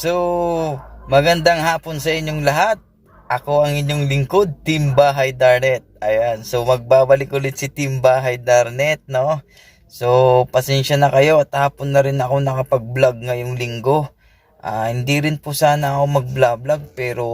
So, magandang hapon sa inyong lahat. Ako ang inyong lingkod, Team Bahay Darnet. Ayan, so magbabalik ulit si Team Bahay Darnet, no? So, pasensya na kayo at hapon na rin ako nakapag-vlog ngayong linggo. Hindi rin po sana ako mag-vlog pero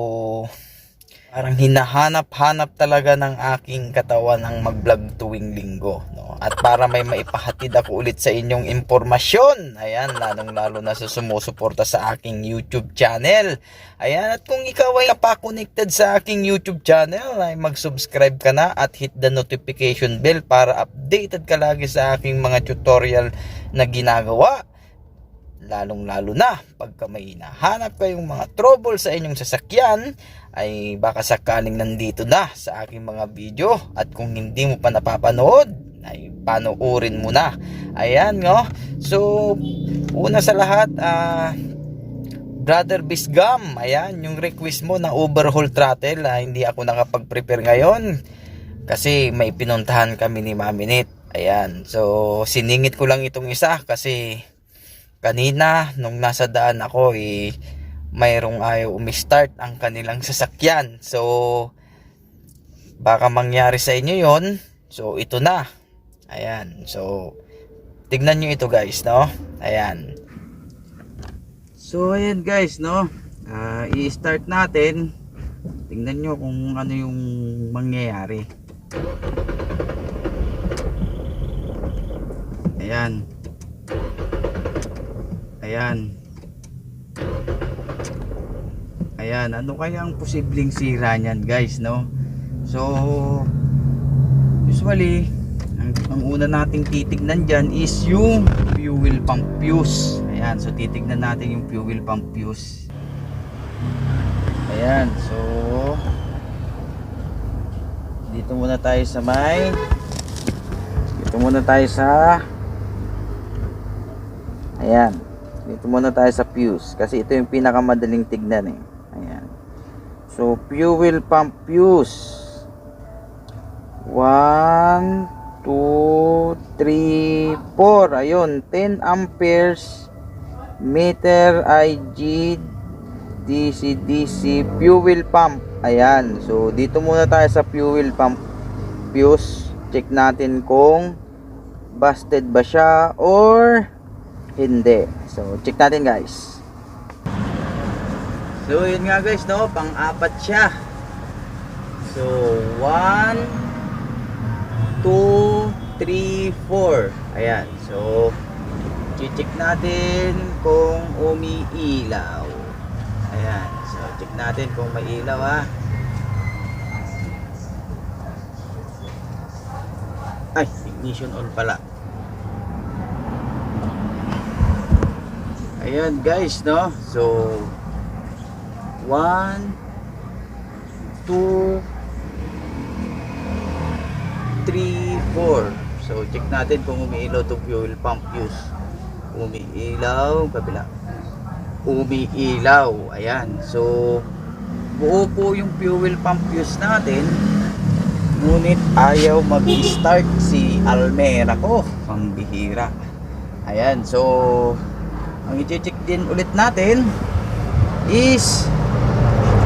parang hinahanap-hanap talaga ng aking katawan ang mag-vlog tuwing linggo, no? At para may maipahatid ako ulit sa inyong impormasyon, ayan, lalong-lalo na sa sumusuporta sa aking YouTube channel. Ayan, at kung ikaw ay napa-connected sa aking YouTube channel, ay mag-subscribe ka na at hit the notification bell para updated ka lagi sa aking mga tutorial na ginagawa. Lalong-lalo na pagka may hinahanap kayong mga trouble sa inyong sasakyan, ay baka sakaling nandito na sa aking mga video. At kung hindi mo pa napapanood, ay panoorin mo na. Ayan, no? So, una sa lahat, Brother Bisgam, ayan, yung request mo na overhaul throttle, hindi ako nakapag-prepare ngayon kasi may pinuntahan kami ni Mami Nit. Ayan, so siningit ko lang itong isa kasi kanina nung nasa daan ako, mayroong ayaw umistart ang kanilang sasakyan. So baka mangyari sa inyo yon. So ito na. Ayan, so tignan nyo ito guys, no? Ayan. So ayan guys, no? I-start natin. Tingnan nyo kung ano yung mangyayari. Ayan. Ayan. Ayan, ano kaya ang posibleng sira niyan guys, no? So usually ang una nating titignan dyan is yung fuel pump fuse. Ayan, so titignan natin yung fuel pump fuse. Ayan, so dito muna tayo sa ayan, dito muna tayo sa fuse kasi ito yung pinakamadaling tignan eh. Ayan. So fuel pump fuse 1 2 3 4, ayun, 10 amperes, meter IG DC DC fuel pump. Ayan, so dito muna tayo sa fuel pump fuse. Check natin kung busted ba siya or hindi. So check natin guys. So yun nga guys, no, pang-apat siya. So 1 2 3 4. Ayan, so check natin kung umiilaw. Ayan, so check natin kung may ilaw, ha. Ay, ignition on pala. Ayan guys, no, so 1 2 3 4. So check natin kung umiilaw to fuel pump fuse. Umiilaw, kabila. Umiilaw. Ayan, so buo po yung fuel pump fuse natin, ngunit ayaw mag-start si Almera ko, pambihira. Ayan, so ang i-check din ulit natin is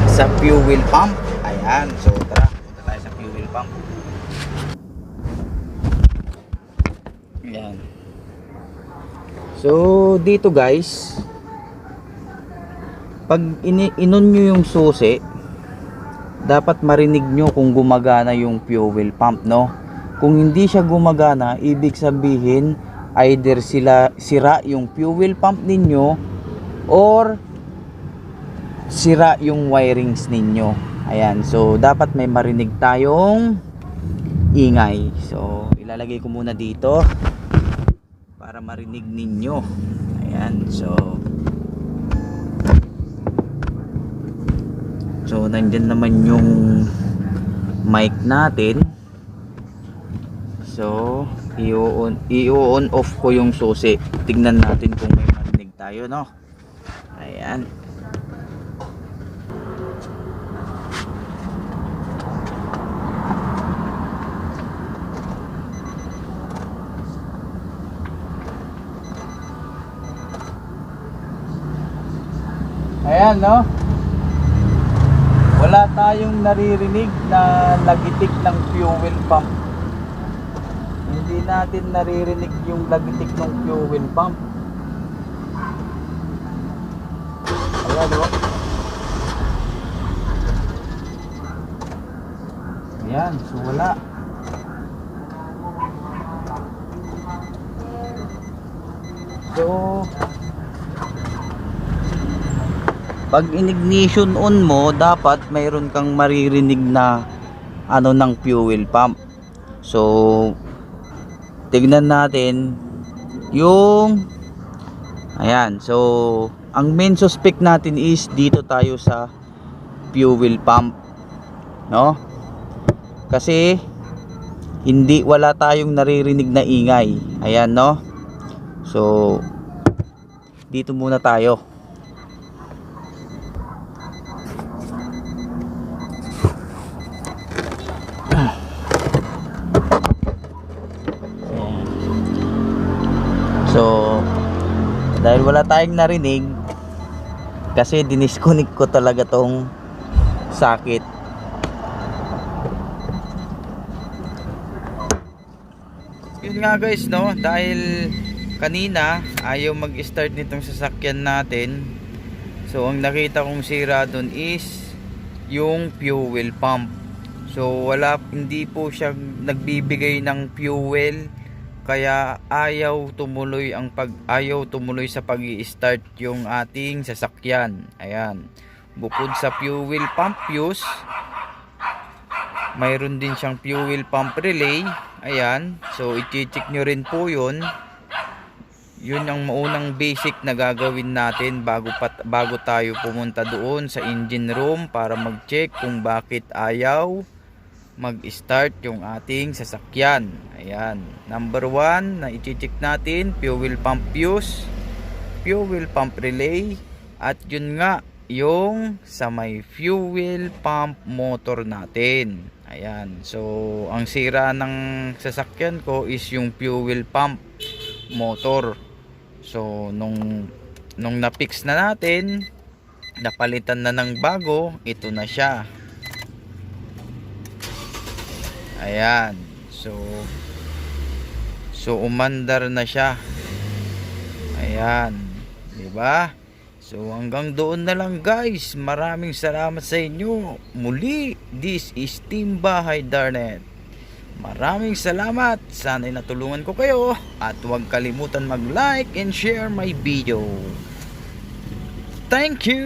sa fuel pump. Ayan, so tara, punta tayo sa fuel pump. Ayan. So dito guys, pag inon nyo yung susi, dapat marinig nyo kung gumagana yung fuel pump, no? Kung hindi siya gumagana, ibig sabihin either sira yung fuel pump ninyo or sira yung wirings ninyo. Ayan, so dapat may marinig tayong ingay. So ilalagay ko muna dito para marinig ninyo. Ayan, so nandyan naman yung mic natin. So i-on off ko yung susi. Tignan natin kung may marinig tayo, no? Ayan. Ayan, no? Wala tayong naririnig na lagitik ng fuel pump. Hindi natin naririnig yung lagitik ng fuel pump. Ayan, no? Ayan, so wala. So, pag in-ignition on mo, dapat mayroon kang maririnig na ano ng fuel pump. So, tignan natin yung ayan. So, ang main suspect natin is dito tayo sa fuel pump, no? Kasi wala tayong naririnig na ingay. Ayan, no? So, dito muna tayo. So, dahil wala tayong narinig, kasi dinisconnect ko talaga tong socket. Yun nga guys, no, dahil kanina ayaw mag-start nitong sasakyan natin. So ang nakita kong sira dun is yung fuel pump. So hindi po siya nagbibigay ng fuel, kaya ayaw tumuloy sa pag-i-start yung ating sasakyan. Ayan. Bukod sa fuel pump fuse, mayroon din siyang fuel pump relay. Ayan. So i-check nyo rin po yun. Yun ang maunang basic na gagawin natin bago tayo pumunta doon sa engine room para mag-check kung bakit ayaw mag-start yung ating sasakyan. Ayan. Number 1 na i-check natin, fuel pump fuse, fuel pump relay, at yun nga yung sa may fuel pump motor natin. Ayan. So ang sira ng sasakyan ko is yung fuel pump motor. So nung na-fix na natin, napalitan na ng bago, ito na siya. Ayan. So umandar na siya. Ayan, 'di ba? So hanggang doon na lang guys. Maraming salamat sa inyo. Muli, this is Team Bahay Darnet. Maraming salamat. Sana'y natulungan ko kayo. At huwag kalimutan mag-like and share my video. Thank you.